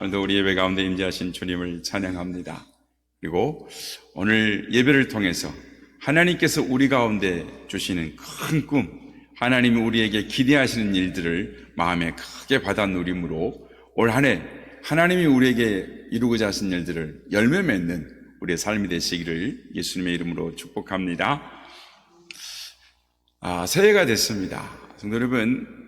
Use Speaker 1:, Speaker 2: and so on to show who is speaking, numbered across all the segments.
Speaker 1: 오늘도 우리 예배 가운데 임재하신 주님을 찬양합니다. 그리고 오늘 예배를 통해서 하나님께서 우리 가운데 주시는 큰 꿈, 하나님이 우리에게 기대하시는 일들을 마음에 크게 받아 누림으로 올 한 해 하나님이 우리에게 이루고자 하신 일들을 열매 맺는 우리의 삶이 되시기를 예수님의 이름으로 축복합니다. 새해가 됐습니다. 성도 여러분,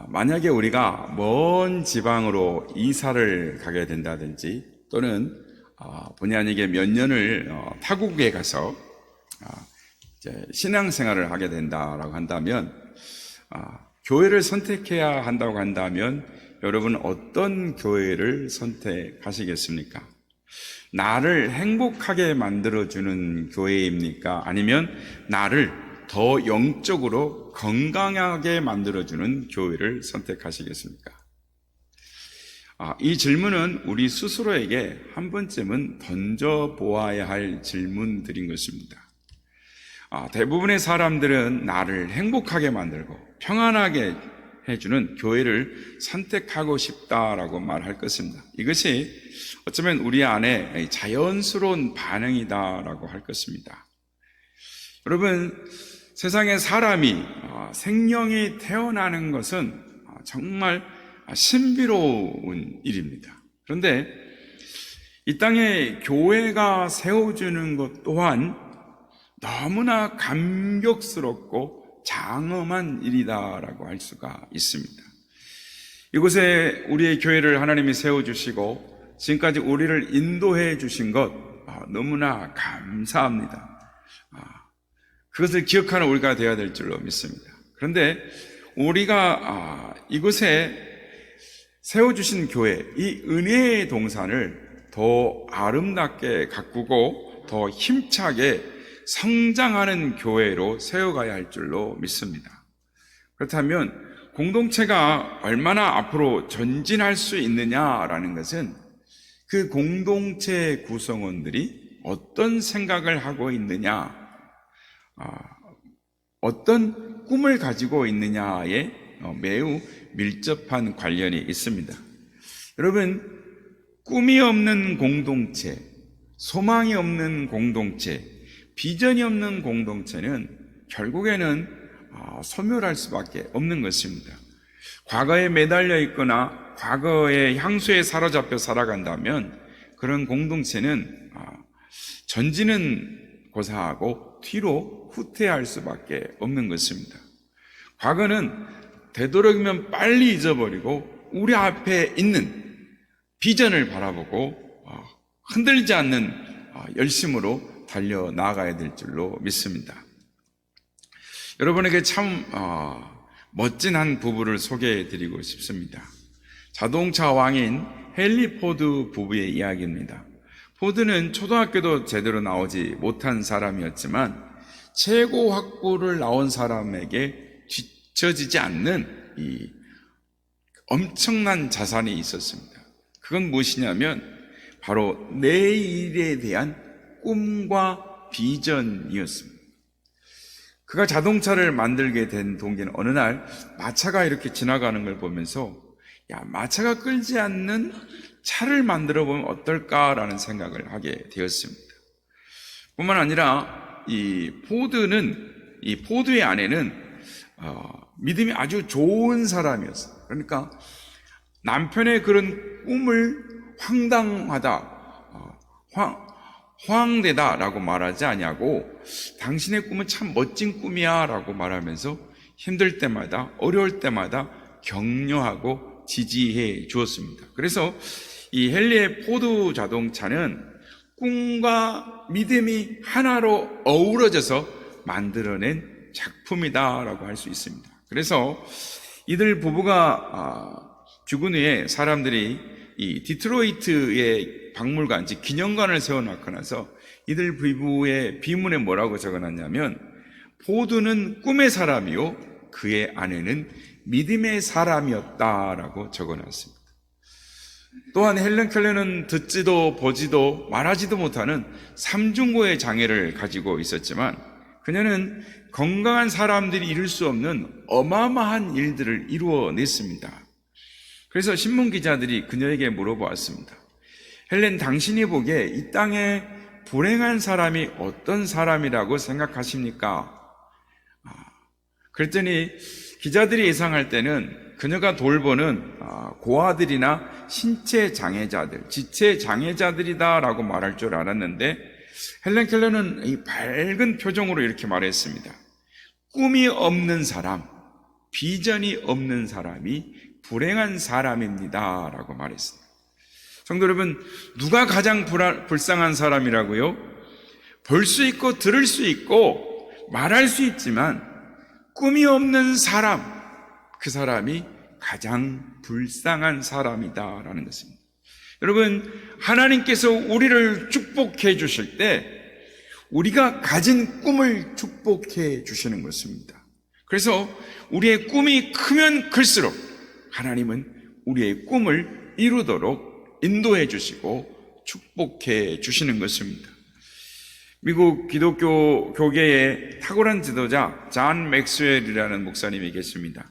Speaker 1: 만약에 우리가 먼 지방으로 이사를 가게 된다든지 또는 본의 아니게 몇 년을 타국에 가서 이제 신앙생활을 하게 된다라고 한다면 교회를 선택해야 한다고 한다면 여러분 어떤 교회를 선택하시겠습니까? 나를 행복하게 만들어주는 교회입니까? 아니면 나를 더 영적으로 건강하게 만들어주는 교회를 선택하시겠습니까? 이 질문은 우리 스스로에게 한 번쯤은 던져보아야 할 질문들인 것입니다. 대부분의 사람들은 나를 행복하게 만들고 평안하게 해주는 교회를 선택하고 싶다라고 말할 것입니다. 이것이 어쩌면 우리 안에 자연스러운 반응이다라고 할 것입니다. 여러분, 세상에 사람이 생명이 태어나는 것은 정말 신비로운 일입니다. 그런데 이 땅에 교회가 세워주는 것 또한 너무나 감격스럽고 장엄한 일이다라고 할 수가 있습니다. 이곳에 우리의 교회를 하나님이 세워주시고 지금까지 우리를 인도해 주신 것 너무나 감사합니다. 그것을 기억하는 우리가 되어야 될 줄로 믿습니다. 그런데 우리가 이곳에 세워주신 교회, 이 은혜의 동산을 더 아름답게 가꾸고 더 힘차게 성장하는 교회로 세워가야 할 줄로 믿습니다. 그렇다면 공동체가 얼마나 앞으로 전진할 수 있느냐라는 것은 그 공동체 구성원들이 어떤 생각을 하고 있느냐, 어떤 꿈을 가지고 있느냐에 매우 밀접한 관련이 있습니다. 여러분, 꿈이 없는 공동체, 소망이 없는 공동체, 비전이 없는 공동체는 결국에는 소멸할 수밖에 없는 것입니다. 과거에 매달려 있거나 과거의 향수에 사로잡혀 살아간다면 그런 공동체는 전진은 고사하고 뒤로 후퇴할 수밖에 없는 것입니다. 과거는 되도록이면 빨리 잊어버리고 우리 앞에 있는 비전을 바라보고 흔들리지 않는 열심으로 달려나가야 될 줄로 믿습니다. 여러분에게 참 멋진 한 부부를 소개해드리고 싶습니다. 자동차 왕인 헨리 포드 부부의 이야기입니다. 포드는 초등학교도 제대로 나오지 못한 사람이었지만 최고 학부를 나온 사람에게 뒤처지지 않는 이 엄청난 자산이 있었습니다. 그건 무엇이냐면 바로 내일에 대한 꿈과 비전이었습니다. 그가 자동차를 만들게 된 동기는 어느 날 마차가 이렇게 지나가는 걸 보면서 마차가 끌지 않는 차를 만들어 보면 어떨까라는 생각을 하게 되었습니다. 뿐만 아니라 이 포드의 아내는 믿음이 아주 좋은 사람이었어요. 그러니까 남편의 그런 꿈을 황당하다, 허황되다라고 말하지 아니하고 당신의 꿈은 참 멋진 꿈이야 라고 말하면서 힘들 때마다 어려울 때마다 격려하고 지지해 주었습니다. 그래서 이 헨리의 포드 자동차는 꿈과 믿음이 하나로 어우러져서 만들어낸 작품이다라고 할 수 있습니다. 그래서 이들 부부가 죽은 후에 사람들이 이 디트로이트의 박물관, 즉 기념관을 세워놓고 나서 이들 부부의 비문에 뭐라고 적어놨냐면 포드는 꿈의 사람이요 그의 아내는 믿음의 사람이었다라고 적어놨습니다. 또한 헬렌 켈러는 듣지도 보지도 말하지도 못하는 삼중고의 장애를 가지고 있었지만 그녀는 건강한 사람들이 이룰 수 없는 어마어마한 일들을 이루어냈습니다. 그래서 신문 기자들이 그녀에게 물어보았습니다. 헬렌, 당신이 보기에 이 땅에 불행한 사람이 어떤 사람이라고 생각하십니까? 그랬더니 기자들이 예상할 때는 그녀가 돌보는 고아들이나 신체 장애자들, 지체 장애자들이다라고 말할 줄 알았는데 헬렌 켈러는 이 밝은 표정으로 이렇게 말했습니다. 꿈이 없는 사람, 비전이 없는 사람이 불행한 사람입니다 라고 말했습니다. 성도 여러분, 누가 가장 불쌍한 사람이라고요? 볼 수 있고 들을 수 있고 말할 수 있지만 꿈이 없는 사람, 그 사람이 가장 불쌍한 사람이다라는 것입니다. 여러분, 하나님께서 우리를 축복해 주실 때 우리가 가진 꿈을 축복해 주시는 것입니다. 그래서 우리의 꿈이 크면 클수록 하나님은 우리의 꿈을 이루도록 인도해 주시고 축복해 주시는 것입니다. 미국 기독교 교계의 탁월한 지도자 존 맥스웰이라는 목사님이 계십니다.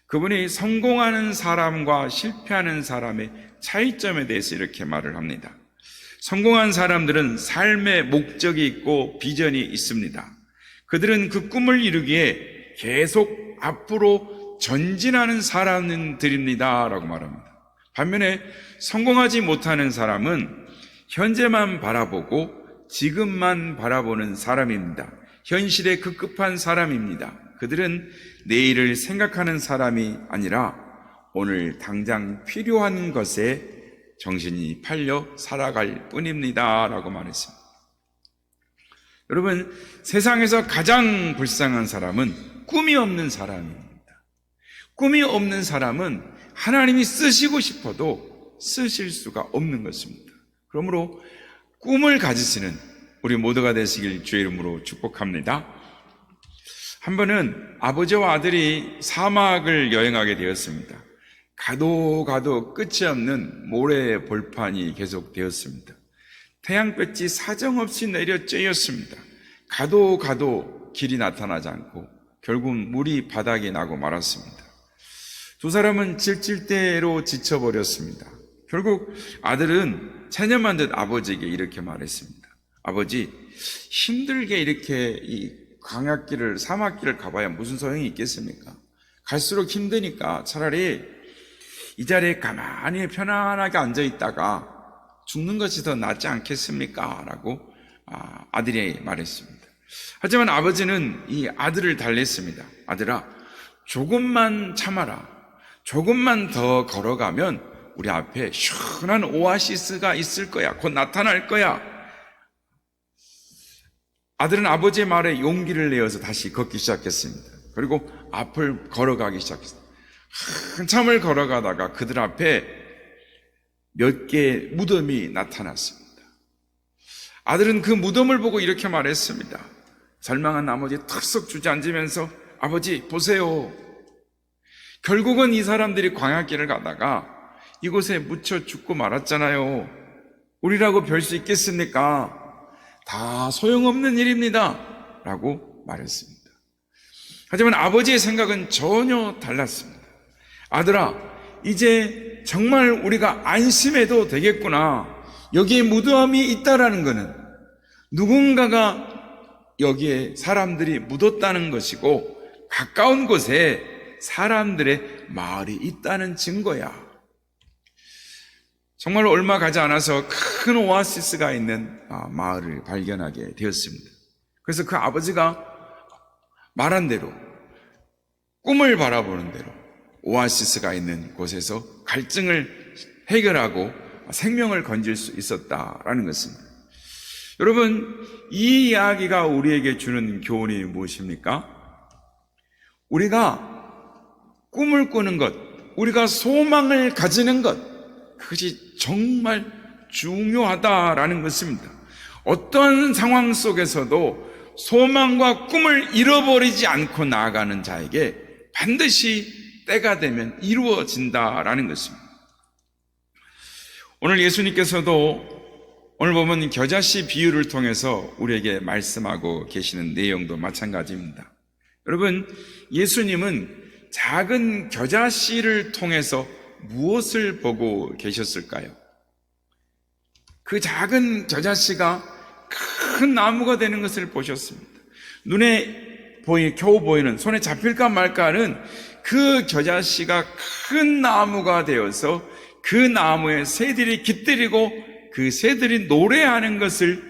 Speaker 1: 그분이 성공하는 사람과 실패하는 사람의 차이점에 대해서 이렇게 말을 합니다. 성공한 사람들은 삶의 목적이 있고 비전이 있습니다. 그들은 그 꿈을 이루기에 계속 앞으로 전진하는 사람들입니다 라고 말합니다. 반면에 성공하지 못하는 사람은 현재만 바라보고 지금만 바라보는 사람입니다. 현실에 급급한 사람입니다. 그들은 내일을 생각하는 사람이 아니라 오늘 당장 필요한 것에 정신이 팔려 살아갈 뿐입니다 라고 말했습니다. 여러분, 세상에서 가장 불쌍한 사람은 꿈이 없는 사람입니다. 꿈이 없는 사람은 하나님이 쓰시고 싶어도 쓰실 수가 없는 것입니다. 그러므로 꿈을 가지시는 우리 모두가 되시길 주의 이름으로 축복합니다. 한 번은 아버지와 아들이 사막을 여행하게 되었습니다. 가도 끝이 없는 모래 벌판이 계속되었습니다. 태양볕이 사정없이 내려 쬐었습니다. 가도 길이 나타나지 않고 결국 물이 바닥에 나고 말았습니다. 두 사람은 질질대로 지쳐버렸습니다. 결국 아들은 체념한 듯 아버지에게 이렇게 말했습니다. 아버지, 힘들게 이렇게 이 광야길을, 사막길을 가봐야 무슨 소용이 있겠습니까? 갈수록 힘드니까 차라리 이 자리에 가만히 편안하게 앉아있다가 죽는 것이 더 낫지 않겠습니까? 라고 아들이 말했습니다. 하지만 아버지는 이 아들을 달랬습니다. 아들아, 조금만 참아라. 조금만 더 걸어가면 우리 앞에 시원한 오아시스가 있을 거야. 곧 나타날 거야. 아들은 아버지의 말에 용기를 내어서 다시 걷기 시작했습니다. 그리고 앞을 걸어가기 시작했습니다. 한참을 걸어가다가 그들 앞에 몇 개의 무덤이 나타났습니다. 아들은 그 무덤을 보고 이렇게 말했습니다. 절망한 나머지 턱썩 주저앉으면서 아버지 보세요. 결국은 이 사람들이 광야길을 가다가 이곳에 묻혀 죽고 말았잖아요. 우리라고 별 수 있겠습니까? 다 소용없는 일입니다 라고 말했습니다. 하지만 아버지의 생각은 전혀 달랐습니다. 아들아, 이제 정말 우리가 안심해도 되겠구나. 여기에 무덤이 있다라는 것은 누군가가 여기에 사람들이 묻었다는 것이고 가까운 곳에 사람들의 마을이 있다는 증거야. 정말 얼마 가지 않아서 큰 오아시스가 있는 마을을 발견하게 되었습니다. 그래서 그 아버지가 말한 대로, 꿈을 바라보는 대로 오아시스가 있는 곳에서 갈증을 해결하고 생명을 건질 수 있었다라는 것입니다. 여러분, 이 이야기가 우리에게 주는 교훈이 무엇입니까? 우리가 꿈을 꾸는 것, 우리가 소망을 가지는 것, 그것이 정말 중요하다라는 것입니다. 어떤 상황 속에서도 소망과 꿈을 잃어버리지 않고 나아가는 자에게 반드시 때가 되면 이루어진다라는 것입니다. 오늘 예수님께서도 오늘 보면 겨자씨 비유를 통해서 우리에게 말씀하고 계시는 내용도 마찬가지입니다. 여러분, 예수님은 작은 겨자씨를 통해서 무엇을 보고 계셨을까요? 그 작은 겨자씨가 큰 나무가 되는 것을 보셨습니다. 눈에 겨우 보이는, 손에 잡힐까 말까 하는 그 겨자씨가 큰 나무가 되어서 그 나무에 새들이 깃들이고 그 새들이 노래하는 것을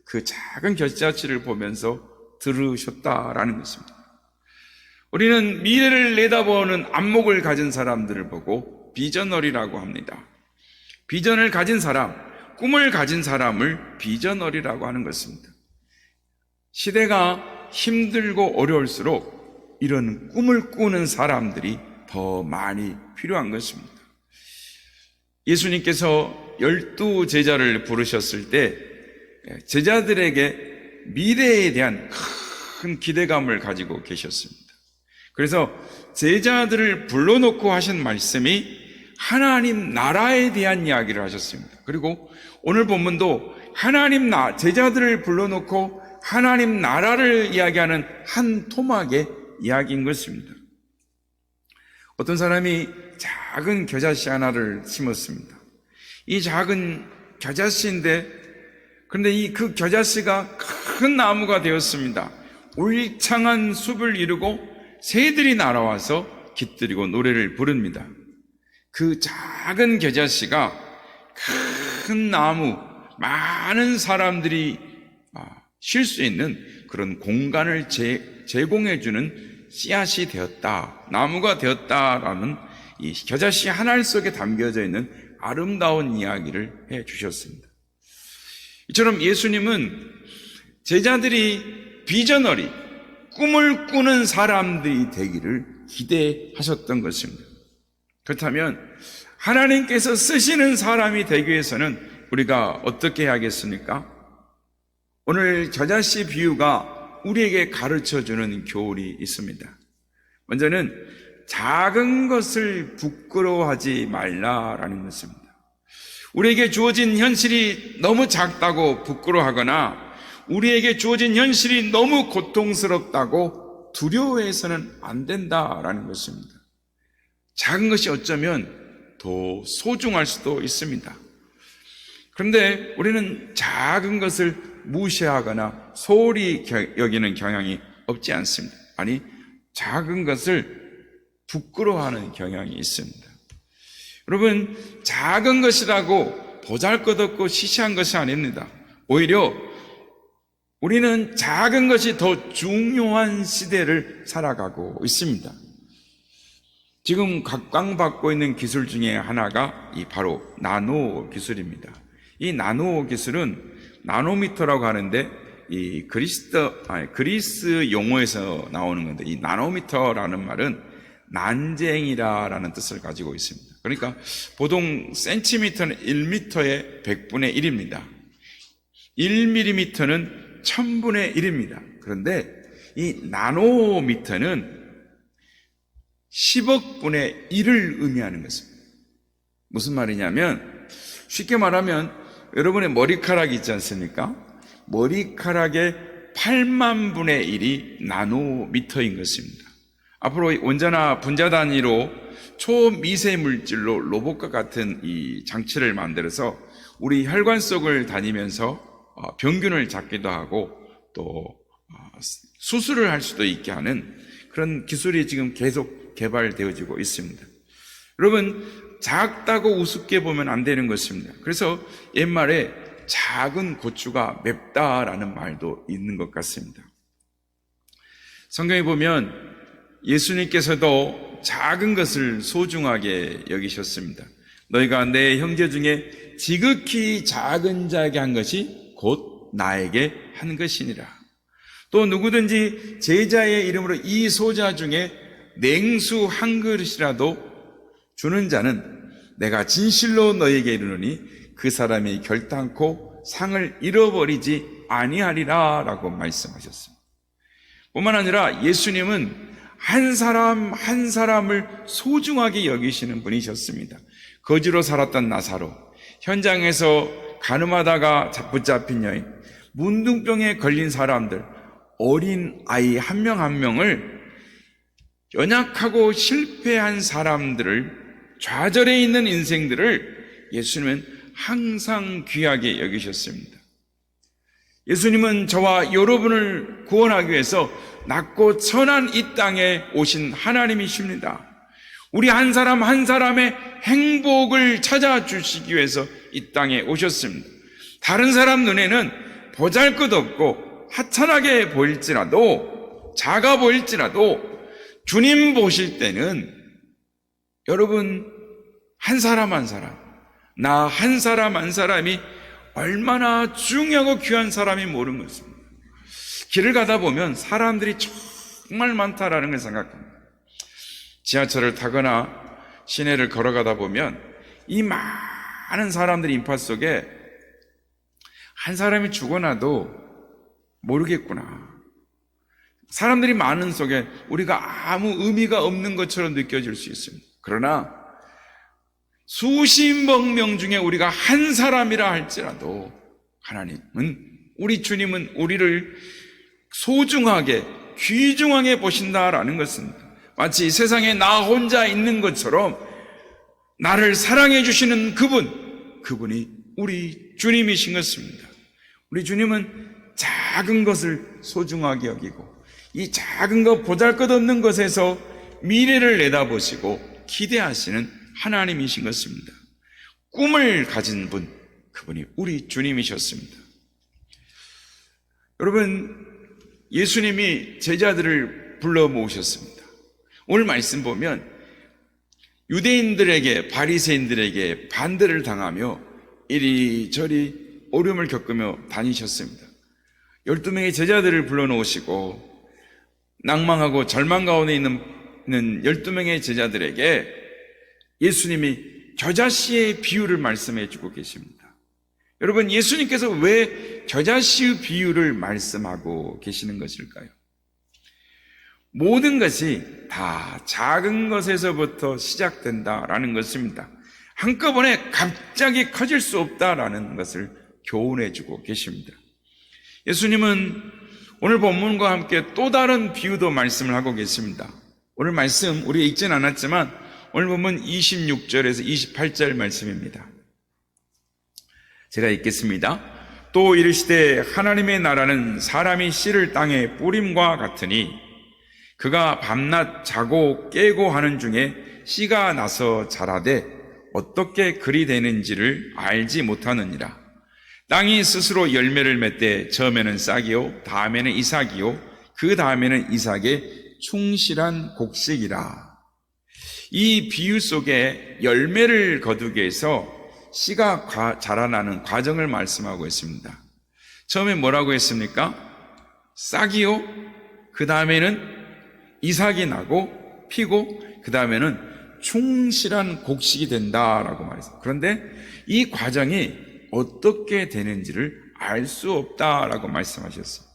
Speaker 1: 그 작은 겨자씨를 보면서 들으셨다라는 것입니다. 우리는 미래를 내다보는 안목을 가진 사람들을 보고 비전어리라고 합니다. 비전을 가진 사람, 꿈을 가진 사람을 비전어리라고 하는 것입니다. 시대가 힘들고 어려울수록 이런 꿈을 꾸는 사람들이 더 많이 필요한 것입니다. 예수님께서 12제자를 부르셨을 때 제자들에게 미래에 대한 큰 기대감을 가지고 계셨습니다. 그래서 제자들을 불러놓고 하신 말씀이 하나님 나라에 대한 이야기를 하셨습니다. 그리고 오늘 본문도 제자들을 불러놓고 하나님 나라를 이야기하는 한 토막의 이야기인 것입니다. 어떤 사람이 작은 겨자씨 하나를 심었습니다. 이 작은 겨자씨인데, 그런데 그 겨자씨가 큰 나무가 되었습니다. 울창한 숲을 이루고 새들이 날아와서 깃들이고 노래를 부릅니다. 그 작은 겨자씨가 큰 나무, 많은 사람들이 쉴 수 있는 그런 공간을 제공해주는 씨앗이 되었다, 나무가 되었다라는 이 겨자씨 하나 속에 담겨져 있는 아름다운 이야기를 해 주셨습니다. 이처럼 예수님은 제자들이 비전어리, 꿈을 꾸는 사람들이 되기를 기대하셨던 것입니다. 그렇다면 하나님께서 쓰시는 사람이 되기 위해서는 우리가 어떻게 해야겠습니까? 오늘 겨자씨 비유가 우리에게 가르쳐주는 교훈이 있습니다. 먼저는 작은 것을 부끄러워하지 말라라는 것입니다. 우리에게 주어진 현실이 너무 작다고 부끄러워하거나 우리에게 주어진 현실이 너무 고통스럽다고 두려워해서는 안 된다라는 것입니다. 작은 것이 어쩌면 더 소중할 수도 있습니다. 그런데 우리는 작은 것을 무시하거나 소홀히 여기는 경향이 없지 않습니다. 아니, 작은 것을 부끄러워하는 경향이 있습니다. 여러분, 작은 것이라고 보잘것없고 시시한 것이 아닙니다. 오히려 우리는 작은 것이 더 중요한 시대를 살아가고 있습니다. 지금 각광받고 있는 기술 중에 하나가 바로 나노 기술입니다. 이 나노 기술은 나노미터라고 하는데 이 그리스 용어에서 나오는 건데, 이 나노미터라는 말은 난쟁이라는 뜻을 가지고 있습니다. 그러니까 보통 센티미터는 1미터의 100분의 1입니다. 1mm는 1000분의 1입니다. 그런데 이 나노미터는 10억 분의 1을 의미하는 것입니다. 무슨 말이냐면, 쉽게 말하면 여러분의 머리카락이 있지 않습니까? 머리카락의 8만 분의 1이 나노미터인 것입니다. 앞으로 원자나 분자 단위로 초미세물질로 로봇과 같은 이 장치를 만들어서 우리 혈관 속을 다니면서 병균을 잡기도 하고 또 수술을 할 수도 있게 하는 그런 기술이 지금 계속 개발되어지고 있습니다. 여러분, 작다고 우습게 보면 안 되는 것입니다. 그래서 옛말에 작은 고추가 맵다라는 말도 있는 것 같습니다. 성경에 보면 예수님께서도 작은 것을 소중하게 여기셨습니다. 너희가 내 형제 중에 지극히 작은 자에게 한 것이 곧 나에게 한 것이니라. 또 누구든지 제자의 이름으로 이 소자 중에 냉수 한 그릇이라도 주는 자는 내가 진실로 너희에게 이르노니 그 사람이 결단코 상을 잃어버리지 아니하리라 라고 말씀하셨습니다. 뿐만 아니라 예수님은 한 사람 한 사람을 소중하게 여기시는 분이셨습니다. 거지로 살았던 나사로, 현장에서 가늠하다가 붙잡힌 여인, 문둥병에 걸린 사람들, 어린 아이 한 명 한 명을, 연약하고 실패한 사람들을 좌절해 있는 인생들을 예수님은 항상 귀하게 여기셨습니다. 예수님은 저와 여러분을 구원하기 위해서 낮고 천한 이 땅에 오신 하나님이십니다. 우리 한 사람 한 사람의 행복을 찾아주시기 위해서 이 땅에 오셨습니다. 다른 사람 눈에는 보잘것없고 하찮게 보일지라도, 작아 보일지라도 주님 보실 때는 여러분 한 사람 한 사람, 나 한 사람 한 사람이 얼마나 중요하고 귀한 사람이 모르는 것입니다. 길을 가다 보면 사람들이 정말 많다라는 걸 생각합니다. 지하철을 타거나 시내를 걸어가다 보면 이 많은 사람들의 인파 속에 한 사람이 죽어나도 모르겠구나. 사람들이 많은 속에 우리가 아무 의미가 없는 것처럼 느껴질 수 있습니다. 그러나 수십억 명 중에 우리가 한 사람이라 할지라도 하나님은, 우리 주님은 우리를 소중하게, 귀중하게 보신다라는 것은 마치 세상에 나 혼자 있는 것처럼 나를 사랑해 주시는 그분이 우리 주님이신 것입니다. 우리 주님은 작은 것을 소중하게 여기고 이 작은 것, 보잘것없는 것에서 미래를 내다보시고 기대하시는 하나님이신 것입니다. 꿈을 가진 분, 그분이 우리 주님이셨습니다. 여러분, 예수님이 제자들을 불러 모으셨습니다. 오늘 말씀 보면 유대인들에게, 바리새인들에게 반대를 당하며 이리저리 어려움을 겪으며 다니셨습니다. 12명의 제자들을 불러놓으시고 낭망하고 절망 가운데 있는 12명의 제자들에게 예수님이 겨자씨의 비유를 말씀해 주고 계십니다. 여러분, 예수님께서 왜 겨자씨의 비유를 말씀하고 계시는 것일까요? 모든 것이 다 작은 것에서부터 시작된다라는 것입니다. 한꺼번에 갑자기 커질 수 없다라는 것을 교훈해 주고 계십니다. 예수님은 오늘 본문과 함께 또 다른 비유도 말씀을 하고 계십니다. 오늘 말씀 우리가 읽진 않았지만 오늘 본문 26절에서 28절 말씀입니다. 제가 읽겠습니다. 또 이르시되 하나님의 나라는 사람이 씨를 땅에 뿌림과 같으니 그가 밤낮 자고 깨고 하는 중에 씨가 나서 자라되 어떻게 그리 되는지를 알지 못하느니라. 땅이 스스로 열매를 맺되 처음에는 싹이요 다음에는 이삭이요 그 다음에는 이삭의 충실한 곡식이라. 이 비유 속에 열매를 거두기 위해서 씨가 자라나는 과정을 말씀하고 있습니다. 처음에 뭐라고 했습니까? 싹이요, 그 다음에는 이삭이 나고 피고 그 다음에는 충실한 곡식이 된다라고 말했어요. 그런데 이 과정이 어떻게 되는지를 알 수 없다라고 말씀하셨어요.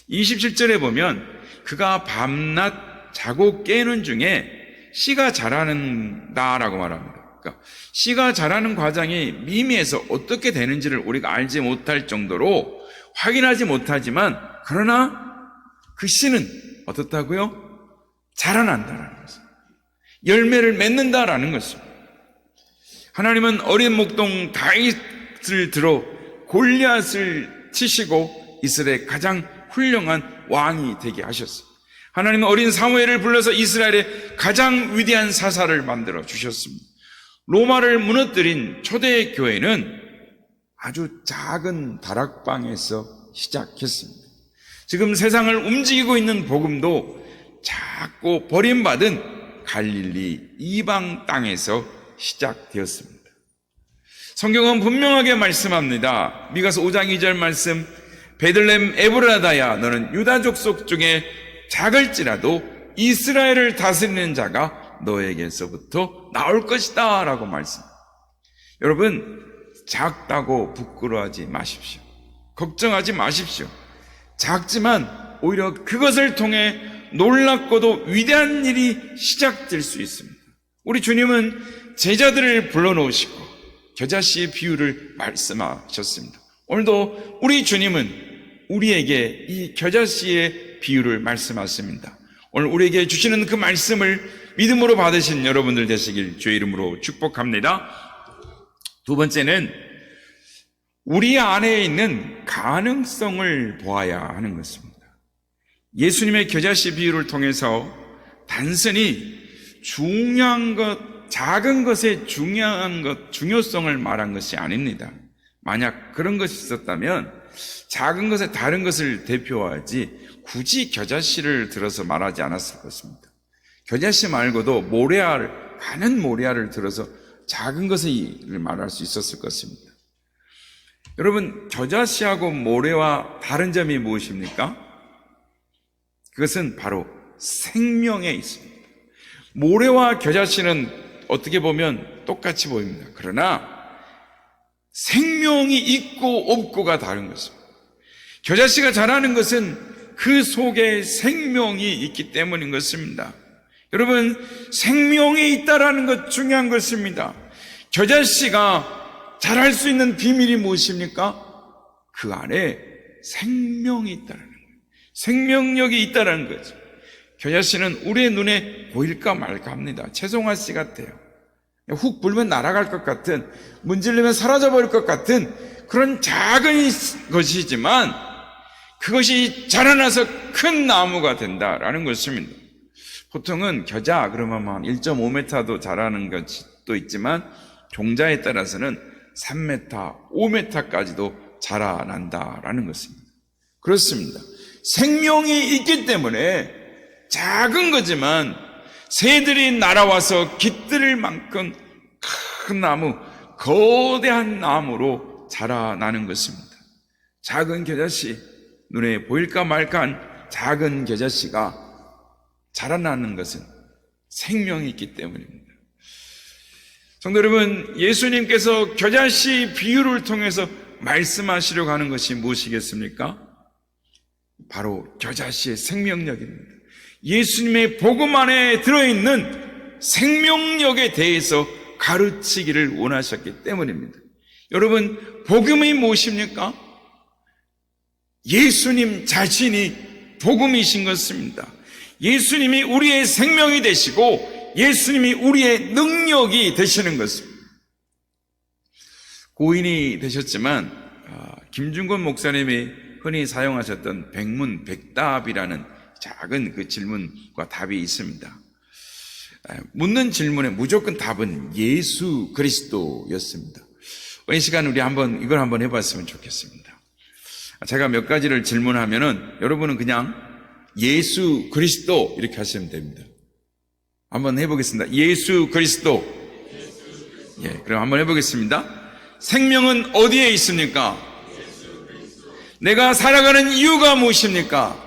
Speaker 1: 27절에 보면 그가 밤낮 자고 깨는 중에 씨가 자라는다라고 말합니다. 그러니까 씨가 자라는 과정이 미미해서 어떻게 되는지를 우리가 알지 못할 정도로 확인하지 못하지만, 그러나 그 씨는 어떻다고요? 자라난다라는 것입니다. 열매를 맺는다라는 것입니다. 하나님은 어린 목동 다윗을 들어 골리앗을 치시고 이스라엘의 가장 훌륭한 왕이 되게 하셨습니다. 하나님은 어린 사무엘을 불러서 이스라엘의 가장 위대한 사사를 만들어 주셨습니다. 로마를 무너뜨린 초대 교회는 아주 작은 다락방에서 시작했습니다. 지금 세상을 움직이고 있는 복음도 작고 버림받은 갈릴리 이방 땅에서 시작되었습니다. 성경은 분명하게 말씀합니다. 미가서 5장 2절 말씀, 베들레헴 에브라다야 너는 유다 족속 중에 작을지라도 이스라엘을 다스리는 자가 너에게서부터 나올 것이다 라고 말씀. 여러분, 작다고 부끄러워하지 마십시오. 걱정하지 마십시오. 작지만 오히려 그것을 통해 놀랍고도 위대한 일이 시작될 수 있습니다. 우리 주님은 제자들을 불러놓으시고 겨자씨의 비유를 말씀하셨습니다. 오늘도 우리 주님은 우리에게 이 겨자씨의 비유를 말씀하십니다. 오늘 우리에게 주시는 그 말씀을 믿음으로 받으신 여러분들 되시길 주의 이름으로 축복합니다. 두 번째는 우리 안에 있는 가능성을 보아야 하는 것입니다. 예수님의 겨자씨 비유를 통해서 단순히 중요한 것, 작은 것의 중요성을 말한 것이 아닙니다. 만약 그런 것이 있었다면 작은 것에 다른 것을 대표하지 굳이 겨자씨를 들어서 말하지 않았을 것입니다. 겨자씨 말고도 가는 모래알을 들어서 작은 것을 말할 수 있었을 것입니다. 여러분, 겨자씨하고 모래와 다른 점이 무엇입니까? 그것은 바로 생명에 있습니다. 모래와 겨자씨는 어떻게 보면 똑같이 보입니다. 그러나 생명이 있고 없고가 다른 것입니다. 겨자씨가 자라는 것은 그 속에 생명이 있기 때문인 것입니다. 여러분, 생명이 있다라는 것 중요한 것입니다. 겨자씨가 자랄 수 있는 비밀이 무엇입니까? 그 안에 생명이 있다는 거예요. 생명력이 있다는 거죠. 겨자씨는 우리의 눈에 보일까 말까 합니다. 채송화씨 같아요. 훅 불면 날아갈 것 같은, 문질르면 사라져버릴 것 같은 그런 작은 것이지만 그것이 자라나서 큰 나무가 된다라는 것입니다. 보통은 겨자 그러면 한 1.5m도 자라는 것도 있지만 종자에 따라서는 3m, 5m까지도 자라난다라는 것입니다. 그렇습니다. 생명이 있기 때문에 작은 거지만 새들이 날아와서 깃들 만큼 큰 나무, 거대한 나무로 자라나는 것입니다. 작은 겨자씨, 눈에 보일까 말까한 작은 겨자씨가 자라나는 것은 생명이 있기 때문입니다. 성도 여러분, 예수님께서 겨자씨 비유를 통해서 말씀하시려고 하는 것이 무엇이겠습니까? 바로 겨자씨의 생명력입니다. 예수님의 복음 안에 들어있는 생명력에 대해서 가르치기를 원하셨기 때문입니다. 여러분, 복음이 무엇입니까? 예수님 자신이 복음이신 것입니다. 예수님이 우리의 생명이 되시고 예수님이 우리의 능력이 되시는 것입니다. 고인이 되셨지만 김중건 목사님이 흔히 사용하셨던 백문백답이라는 작은 그 질문과 답이 있습니다. 묻는 질문에 무조건 답은 예수 그리스도였습니다. 이 시간 우리 이걸 한번 해봤으면 좋겠습니다. 제가 몇 가지를 질문하면은 여러분은 그냥 예수 그리스도 이렇게 하시면 됩니다. 한번 해보겠습니다. 예수 그리스도. 예, 그럼 한번 해보겠습니다. 생명은 어디에 있습니까? 내가 살아가는 이유가 무엇입니까?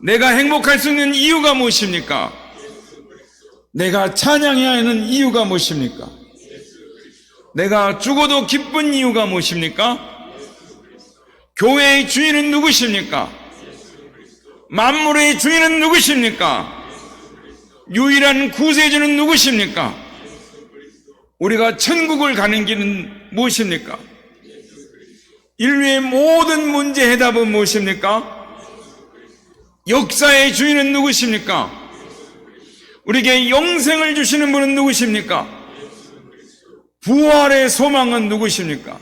Speaker 1: 내가 행복할 수 있는 이유가 무엇입니까? 내가 찬양해야 하는 이유가 무엇입니까? 내가 죽어도 기쁜 이유가 무엇입니까? 교회의 주인은 누구십니까? 만물의 주인은 누구십니까? 유일한 구세주는 누구십니까? 우리가 천국을 가는 길은 무엇입니까? 인류의 모든 문제 해답은 무엇입니까? 역사의 주인은 누구십니까? 우리에게 영생을 주시는 분은 누구십니까? 부활의 소망은 누구십니까?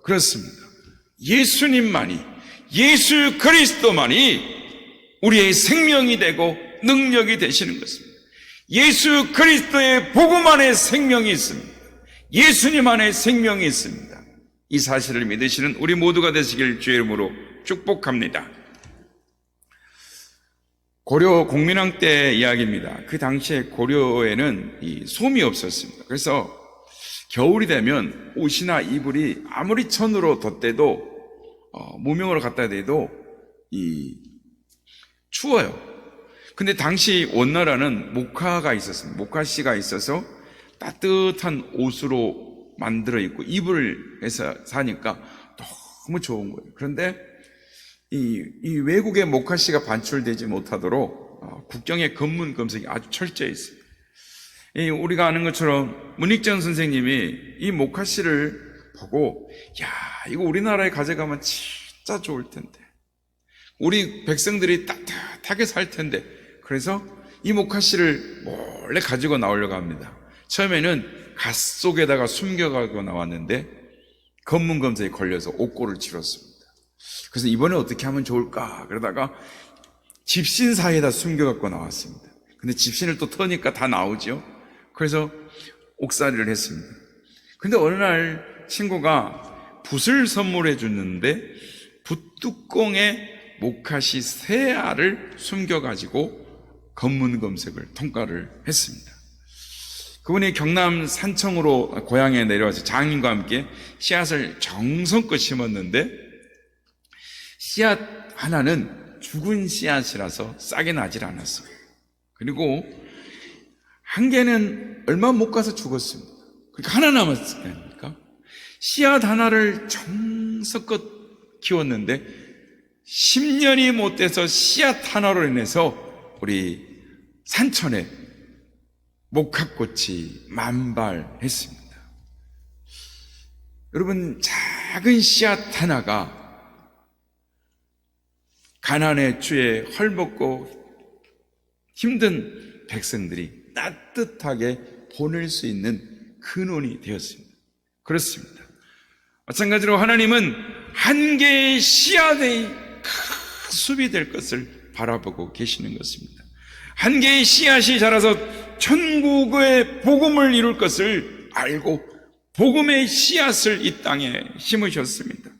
Speaker 1: 그렇습니다. 예수님만이, 예수 그리스도만이 우리의 생명이 되고 능력이 되시는 것입니다. 예수 그리스도의 복음 안에 생명이 있습니다. 예수님 안에 생명이 있습니다. 이 사실을 믿으시는 우리 모두가 되시길 주의 이름으로 축복합니다. 고려 공민왕 때 이야기입니다. 그 당시에 고려에는 이 솜이 없었습니다. 그래서 겨울이 되면 옷이나 이불이 아무리 천으로 덧대도 무명으로 갖다 대도 추워요. 근데 당시 원나라는 목화가 있었습니다. 목화씨가 있어서 따뜻한 옷으로 만들어 입고 이불을 해서 사니까 너무 좋은 거예요. 그런데 이 외국의 목화씨가 반출되지 못하도록 국경의 검문 검색이 아주 철저히 있어요. 우리가 아는 것처럼 문익전 선생님이 이 목화씨를 보고 야, 이거 우리나라에 가져가면 진짜 좋을 텐데 우리 백성들이 따뜻하게 깨끗하게 살 텐데, 그래서 이 목화씨를 몰래 가지고 나오려고 합니다. 처음에는 갓 속에다가 숨겨가고 나왔는데 검문검사에 걸려서 옥고를 치렀습니다. 그래서 이번에 어떻게 하면 좋을까 그러다가 집신 사이에다 숨겨갖고 나왔습니다. 근데 집신을 또 터니까 다 나오죠. 그래서 옥살이를 했습니다. 근데 어느 날 친구가 붓을 선물해 줬는데 붓뚜껑에 목화씨 3알을 숨겨가지고 검문검색을 통과를 했습니다. 그분이 경남 산청으로 고향에 내려와서 장인과 함께 씨앗을 정성껏 심었는데 씨앗 하나는 죽은 씨앗이라서 싹이 나질 않았어요. 그리고 한 개는 얼마 못 가서 죽었습니다. 그러니까 하나 남았을 거 아닙니까? 씨앗 하나를 정성껏 키웠는데 10년이 못 돼서 씨앗 하나로 인해서 우리 산천에 목화꽃이 만발했습니다. 여러분, 작은 씨앗 하나가 가난의 추에 헐벗고 힘든 백성들이 따뜻하게 보낼 수 있는 근원이 되었습니다. 그렇습니다. 마찬가지로 하나님은 한 개의 씨앗의 큰 숲이 될 것을 바라보고 계시는 것입니다. 한 개의 씨앗이 자라서 천국의 복음을 이룰 것을 알고 복음의 씨앗을 이 땅에 심으셨습니다.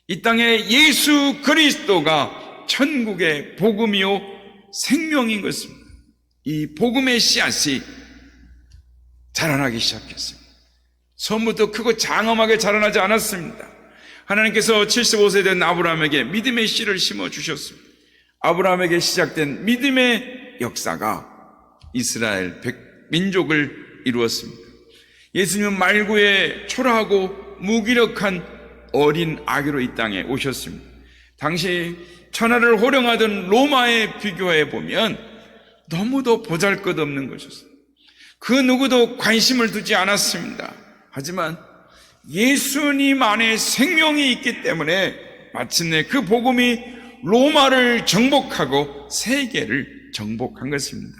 Speaker 1: 이 땅에 예수 그리스도가 천국의 복음이요 생명인 것입니다. 이 복음의 씨앗이 자라나기 시작했습니다. 처음부터 크고 장엄하게 자라나지 않았습니다. 하나님께서 75세 된 아브라함에게 믿음의 씨를 심어주셨습니다. 아브라함에게 시작된 믿음의 역사가 이스라엘 민족을 이루었습니다. 예수님은 말구에 초라하고 무기력한 어린 아기로 이 땅에 오셨습니다. 당시 천하를 호령하던 로마에 비교해 보면 너무도 보잘것없는 것이었습니다. 그 누구도 관심을 두지 않았습니다. 하지만 예수님 안에 생명이 있기 때문에 마침내 그 복음이 로마를 정복하고 세계를 정복한 것입니다.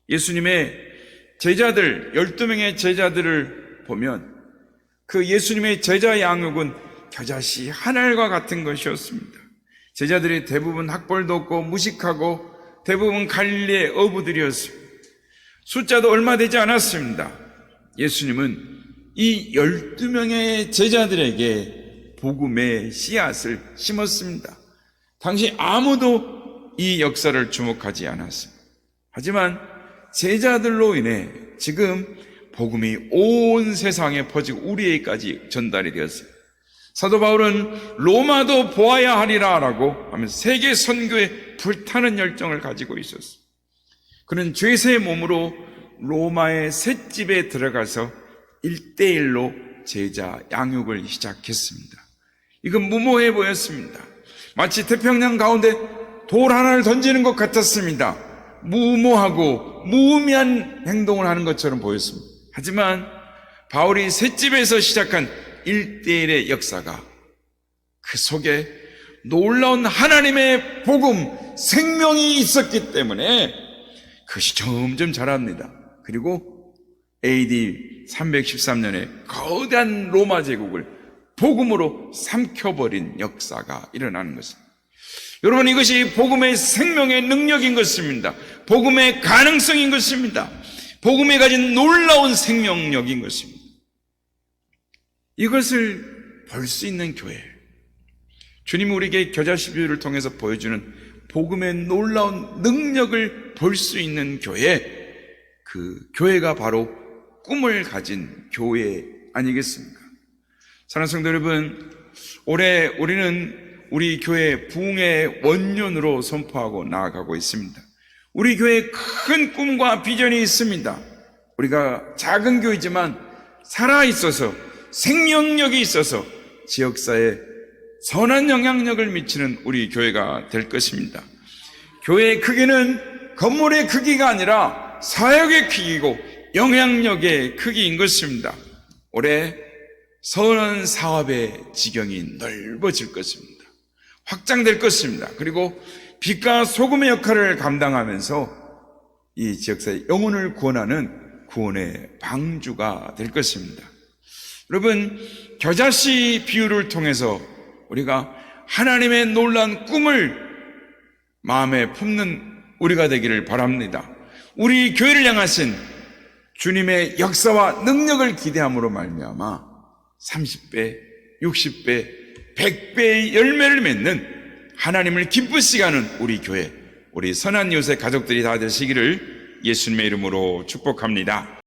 Speaker 1: 예수님의 제자들, 12명의 제자들을 보면 그 예수님의 제자 양육은 겨자씨 한 알과 같은 것이었습니다. 제자들이 대부분 학벌도 없고 무식하고 대부분 갈릴리의 어부들이었습니다. 숫자도 얼마 되지 않았습니다. 예수님은 이 12명의 제자들에게 복음의 씨앗을 심었습니다. 당시 아무도 이 역사를 주목하지 않았습니다. 하지만 제자들로 인해 지금 복음이 온 세상에 퍼지고 우리에게까지 전달이 되었습니다. 사도 바울은 로마도 보아야 하리라 라고 하면서 세계 선교에 불타는 열정을 가지고 있었습니다. 그는 죄의 몸으로 로마의 셋집에 들어가서 1대1로 제자 양육을 시작했습니다. 이건 무모해 보였습니다. 마치 태평양 가운데 돌 하나를 던지는 것 같았습니다. 무모하고 무의미한 행동을 하는 것처럼 보였습니다. 하지만 바울이 셋집에서 시작한 1대1의 역사가 그 속에 놀라운 하나님의 복음, 생명이 있었기 때문에 그것이 점점 자랍니다. 그리고 AD 313년에 거대한 로마 제국을 복음으로 삼켜버린 역사가 일어나는 것입니다. 여러분, 이것이 복음의 생명의 능력인 것입니다. 복음의 가능성인 것입니다. 복음에 가진 놀라운 생명력인 것입니다. 이것을 볼 수 있는 교회, 주님이 우리에게 겨자씨 비유를 통해서 보여주는 복음의 놀라운 능력을 볼 수 있는 교회, 그 교회가 바로 꿈을 가진 교회 아니겠습니까? 사랑하는 성도 여러분, 올해 우리는 우리 교회 부흥의 원년으로 선포하고 나아가고 있습니다. 우리 교회에 큰 꿈과 비전이 있습니다. 우리가 작은 교회지만 살아있어서 생명력이 있어서 지역사회에 선한 영향력을 미치는 우리 교회가 될 것입니다. 교회의 크기는 건물의 크기가 아니라 사역의 크기고 영향력의 크기인 것입니다. 올해 선한 사업의 지경이 넓어질 것입니다. 확장될 것입니다. 그리고 빛과 소금의 역할을 감당하면서 이 지역사회 영혼을 구원하는 구원의 방주가 될 것입니다. 여러분, 겨자씨 비유를 통해서 우리가 하나님의 놀라운 꿈을 마음에 품는 우리가 되기를 바랍니다. 우리 교회를 향하신 주님의 역사와 능력을 기대함으로 말미암아 30배, 60배, 100배의 열매를 맺는 하나님을 기쁘시게 하는 우리 교회, 우리 선한 이웃의 가족들이 다 되시기를 예수님의 이름으로 축복합니다.